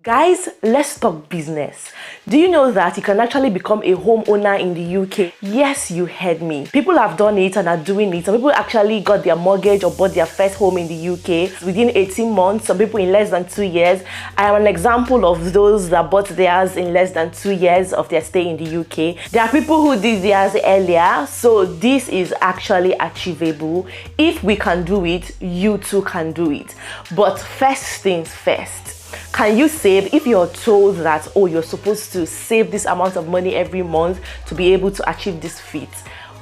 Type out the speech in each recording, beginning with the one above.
Guys, let's talk business. Do you know that you can actually become a homeowner in the UK? Yes, you heard me. People have done it and are doing it. Some people actually got their mortgage or bought their first home in the UK within 18 months. Some people in less than 2 years. I am an example of those that bought theirs in less than 2 years of their stay in the UK. There are people who did theirs earlier. So this is actually achievable. If we can do it, you too can do it. But first things first. Can you save? If you're told that, oh, you're supposed to save this amount of money every month to be able to achieve this feat,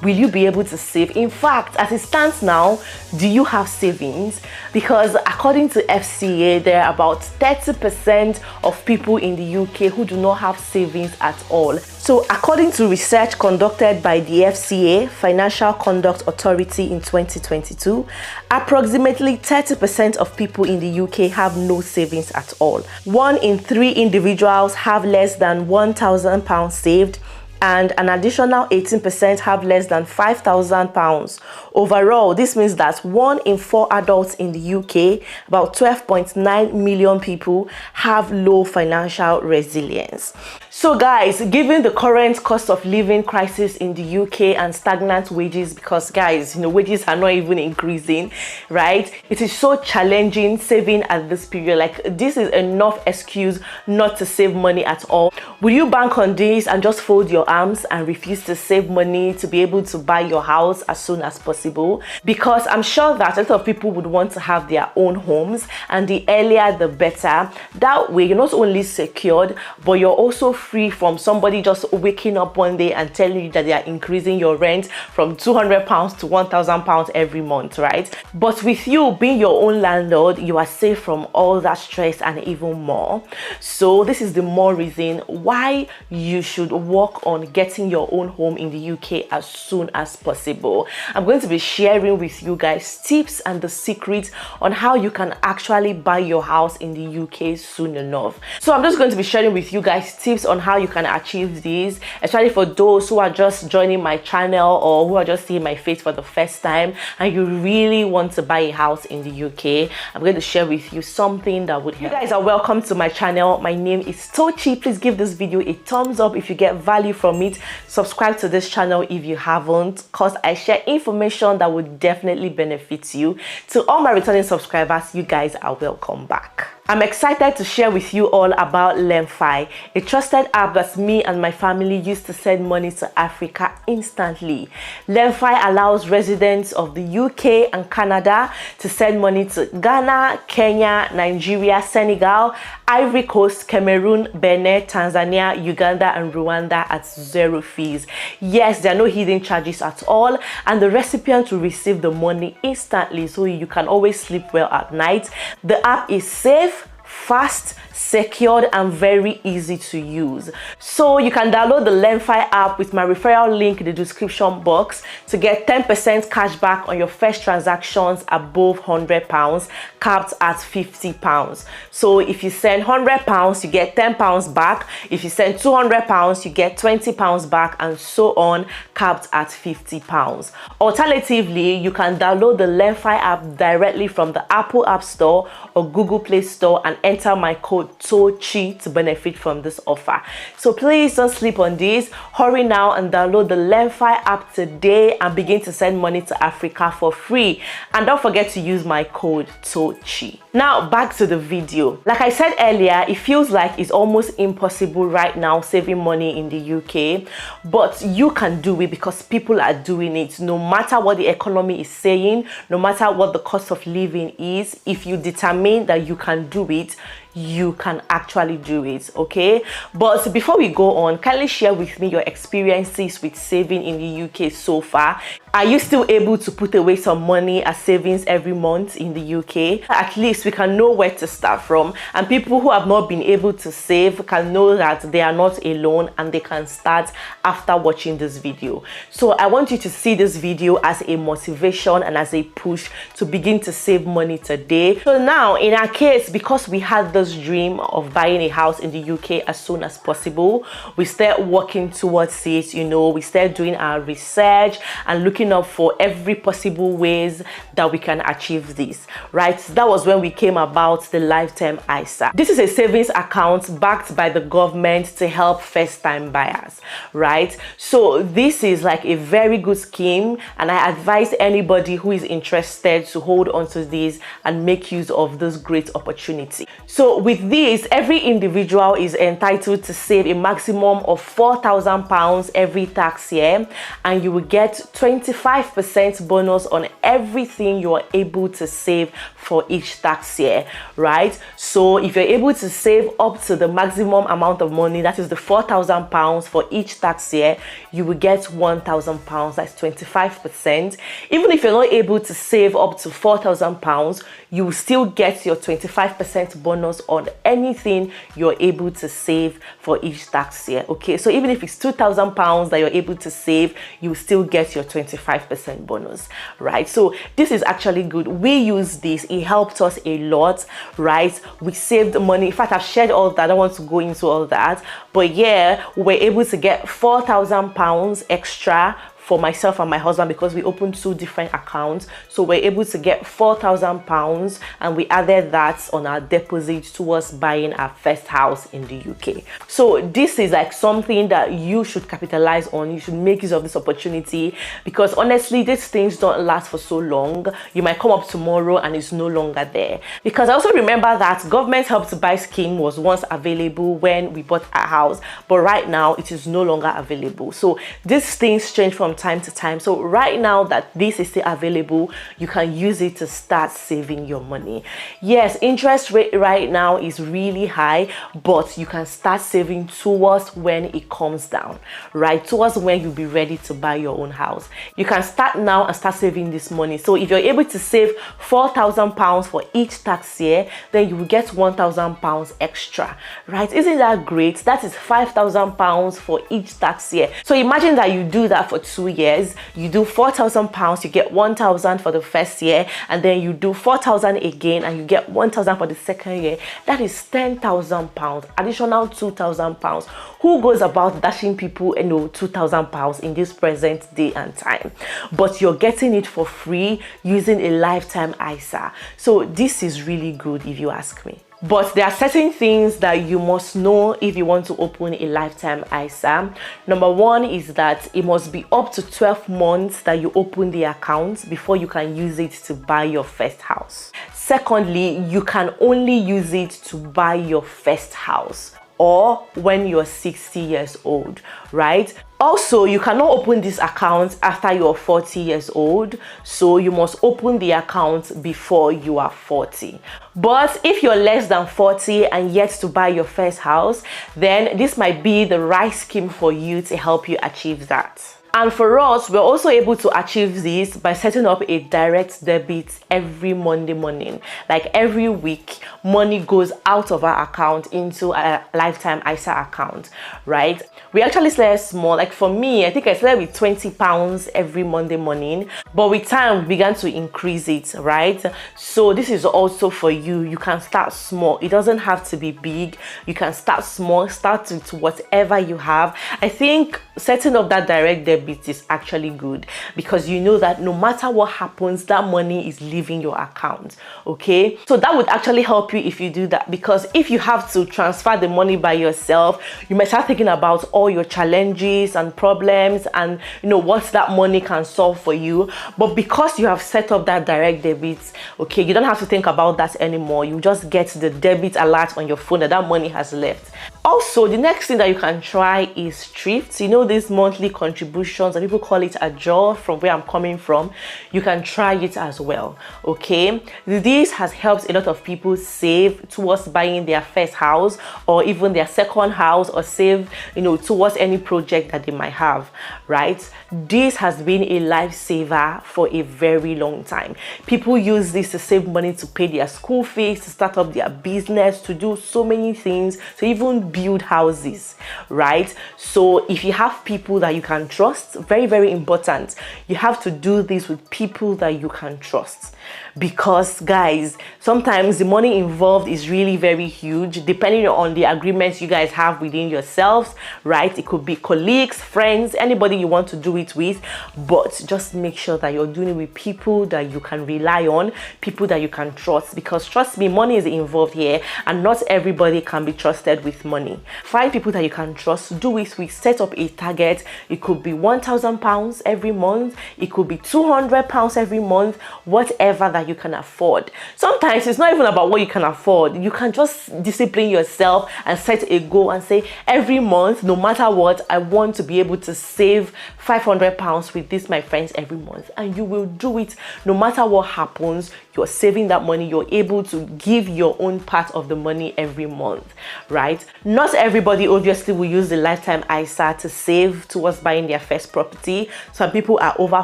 will you be able to save? In fact, as it stands now, do you have savings? Because according to FCA, there are about 30% of people in the UK who do not have savings at all. So according to research conducted by the FCA, Financial Conduct Authority, in 2022, approximately 30% of people in the UK have no savings at all. 1 in 3 individuals have less than £1,000 saved, and an additional 18% have less than £5,000. Overall, this means that 1 in 4 adults in the UK, about 12.9 million people, have low financial resilience. So guys, given the current cost of living crisis in the UK and stagnant wages, because guys, wages are not even increasing, right? It is so challenging saving at this period. Like, this is enough excuse not to save money at all. Will you bank on this and just fold your arms and refuse to save money to be able to buy your house as soon as possible? Because I'm sure that a lot of people would want to have their own homes, and the earlier the better. That way you're not only secured, but you're also free from somebody just waking up one day and telling you that they are increasing your rent from £200 to £1,000 every month, right? But with you being your own landlord, you are safe from all that stress and even more. So this is the more reason why you should work on getting your own home in the UK as soon as possible. I'm going to be sharing with you guys tips and the secrets on how you can actually buy your house in the UK soon enough. So I'm just going to be sharing with you guys tips on how you can achieve this, especially for those who are just joining my channel or who are just seeing my face for the first time and you really want to buy a house in the UK. I'm going to share with you something that would help. You guys are welcome to my channel. My name is Tochi. Please give this video a thumbs up if you get value from it. Subscribe to this channel if you haven't, because I share information that would definitely benefit you. To all my returning subscribers, you guys are welcome back. I'm excited to share with you all about LemFi, a trusted app that me and my family use to send money to Africa instantly. LemFi allows residents of the UK and Canada to send money to Ghana, Kenya, Nigeria, Senegal, Ivory Coast, Cameroon, Benin, Tanzania, Uganda, and Rwanda at 0 fees. Yes, there are no hidden charges at all, and the recipient will receive the money instantly, so you can always sleep well at night. The app is safe, fast, secured, and very easy to use. So you can download the LemFi app with my referral link in the description box to get 10% cash back on your first transactions above £100, capped at £50. So if you send £100, you get £10 back. If you send £200, you get £20 back, and so on, capped at £50. Alternatively, you can download the LemFi app directly from the Apple App Store or Google Play Store and enter my code Tochi to benefit from this offer. So please don't sleep on this. Hurry now and download the LemFi app today and begin to send money to Africa for free. And don't forget to use my code Tochi. Now back to the video. Like I said earlier, it feels like it's almost impossible right now saving money in the UK, but you can do it because people are doing it. No matter what the economy is saying, no matter what the cost of living is, if you determine that you can do it, you can actually do it, okay? But before we go on, kindly share with me your experiences with saving in the UK so far. Are you still able to put away some money as savings every month in the UK? At least we can know where to start from, and people who have not been able to save can know that they are not alone and they can start after watching this video. So I want you to see this video as a motivation and as a push to begin to save money today. So now in our case, because we had this dream of buying a house in the UK as soon as possible, we start working towards it. We start doing our research and looking looking up for every possible ways that we can achieve this, right? That was when we came about the lifetime ISA. This is a savings account backed by the government to help first-time buyers, right? So this is like a very good scheme, and I advise anybody who is interested to hold on to this and make use of this great opportunity. So with this, every individual is entitled to save a maximum of £4,000 every tax year, and you will get 25% bonus on everything you are able to save for each tax year, right? So if you're able to save up to the maximum amount of money, that is the £4,000 for each tax year, you will get £1,000. That's 25%. Even if you're not able to save up to £4,000, you will still get your 25% bonus on anything you're able to save for each tax year. Okay, so even if it's £2,000 that you're able to save, you will still get your 25% bonus, right? So this is actually good. We use this, it helped us a lot, right? We saved money. In fact, I've shared all that. I don't want to go into all that, but yeah, we were able to get £4,000 extra for myself and my husband because we opened 2 different accounts. So we're able to get £4,000, and we added that on our deposit towards buying our first house in the UK. So this is like something that you should capitalize on. You should make use of this opportunity, because honestly, these things don't last for so long. You might come up tomorrow and it's no longer there. Because I also remember that government help to buy scheme was once available when we bought our house, but right now it is no longer available. So these things change from time to time. So right now that this is still available, you can use it to start saving your money. Yes, interest rate right now is really high, but you can start saving towards when it comes down, right? Towards when you'll be ready to buy your own house. You can start now and start saving this money. So if you're able to save £4,000 for each tax year, then you will get £1,000 extra, right? Isn't that great? That is £5,000 for each tax year. So imagine that you do that for 2 years. You do £4,000, you get £1,000 for the first year, and then you do £4,000 again and you get £1,000 for the second year. That is £10,000, additional £2,000. Who goes about dashing people, you know, £2,000 in this present day and time? But you're getting it for free using a lifetime ISA. So this is really good if you ask me. But there are certain things that you must know if you want to open a lifetime ISA. Number one is that it must be up to 12 months that you open the account before you can use it to buy your first house. Secondly, you can only use it to buy your first house or when you're 60 years old, right? Also, you cannot open this account after you're 40 years old, so you must open the account before you are 40. But if you're less than 40 and yet to buy your first house, then this might be the right scheme for you to help you achieve that. And for us, we're also able to achieve this by setting up a direct debit every Monday morning. Like every week, money goes out of our account into a lifetime ISA account, right? We actually started small. Like for me, I think I started with £20 every Monday morning, but with time we began to increase it, right? So this is also for you. You can start small. It doesn't have to be big. You can start small, start with whatever you have. I think setting up that direct debit is actually good, because you know that no matter what happens, that money is leaving your account. Okay, so that would actually help you if you do that, because if you have to transfer the money by yourself, you might start thinking about all your challenges and problems and you know what that money can solve for you. But because you have set up that direct debit, okay, you don't have to think about that anymore. You just get the debit alert on your phone that that money has left. Also, the next thing that you can try is thrift. You know, these monthly contributions, and people call it a job from where I'm coming from. You can try it as well. Okay, this has helped a lot of people save towards buying their first house or even their second house, or save, you know, towards any project that they might have, right? This has been a lifesaver future for a very long time. People use this to save money to pay their school fees, to start up their business, to do so many things, to even build houses, right? So if you have people that you can trust, very, very important, you have to do this with people that you can trust. Because guys, sometimes the money involved is really very huge, depending on the agreements you guys have within yourselves, right? It could be colleagues, friends, anybody you want to do it with, but just make sure that you're doing it with people that you can rely on, people that you can trust, because trust me, money is involved here and not everybody can be trusted with money. Find people that you can trust, do it with, set up a target. It could be £1,000 every month, it could be £200 every month, whatever that you can afford. Sometimes it's not even about what you can afford. You can just discipline yourself and set a goal and say, every month, no matter what, I want to be able to save £500 with this, my friends, every month. And you will do it no matter what happens. You're saving that money, you're able to give your own part of the money every month, right? Not everybody obviously will use the lifetime ISA to save towards buying their first property. Some people are over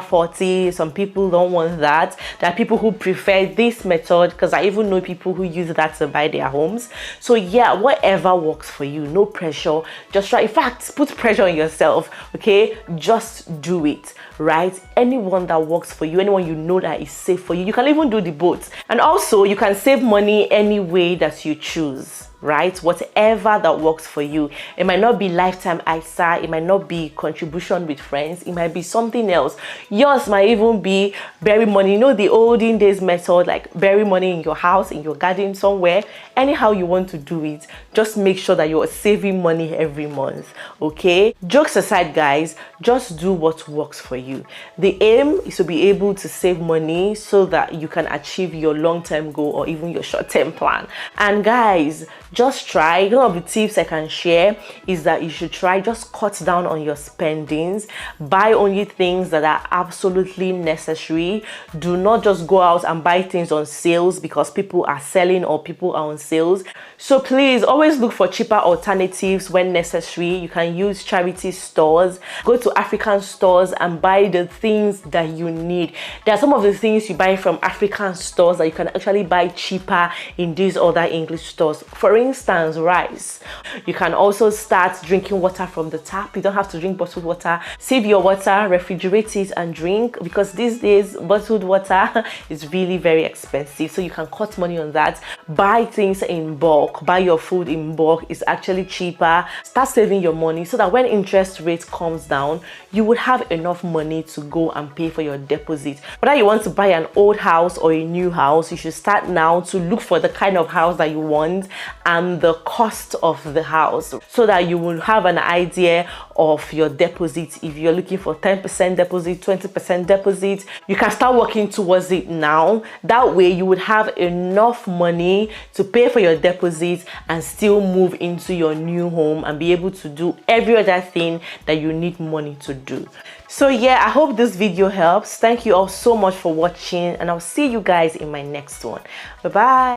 40, some people don't want that. There are people who prefer this method, because I even know people who use that to buy their homes. So yeah, whatever works for you, no pressure. Just try, in fact, put pressure on yourself, okay? Just do it, right? Anyone that works for you, anyone you know that is safe for you. You can even do the both. And also, you can save money any way that you choose, right? Whatever that works for you. It might not be lifetime ISA, it might not be contribution with friends, it might be something else. Yours might even be bury money. You know, the olden days method, like bury money in your house, in your garden, somewhere. Anyhow you want to do it, just make sure that you're saving money every month, okay? Jokes aside, guys, just do what works for you. The aim is to be able to save money so that you can achieve your long-term goal or even your short-term plan. And guys, just try. One of the tips I can share is that you should try, just cut down on your spendings. Buy only things that are absolutely necessary. Do not just go out and buy things on sales because people are selling or people are on sales. So please always look for cheaper alternatives when necessary. You can use charity stores, go to African stores and buy the things that you need. There are some of the things you buy from African stores that you can actually buy cheaper in these other English stores. For instance, rice. You can also start drinking water from the tap. You don't have to drink bottled water. Save your water, refrigerate it and drink, because these days bottled water is really very expensive. So you can cut money on that. Buy things in bulk. Buy your food in bulk. It's actually cheaper. Start saving your money so that when interest rate comes down, you would have enough money to go and pay for your deposit. Whether you want to buy an old house or a new house, you should start now to look for the kind of house that you want and the cost of the house, so that you will have an idea of your deposit. If you're looking for 10% deposit, 20% deposit, you can start working towards it now. That way you would have enough money to pay for your deposit and still move into your new home and be able to do every other thing that you need money to do. So yeah, I hope this video helps. Thank you all so much for watching, and I'll see you guys in my next one. Bye bye.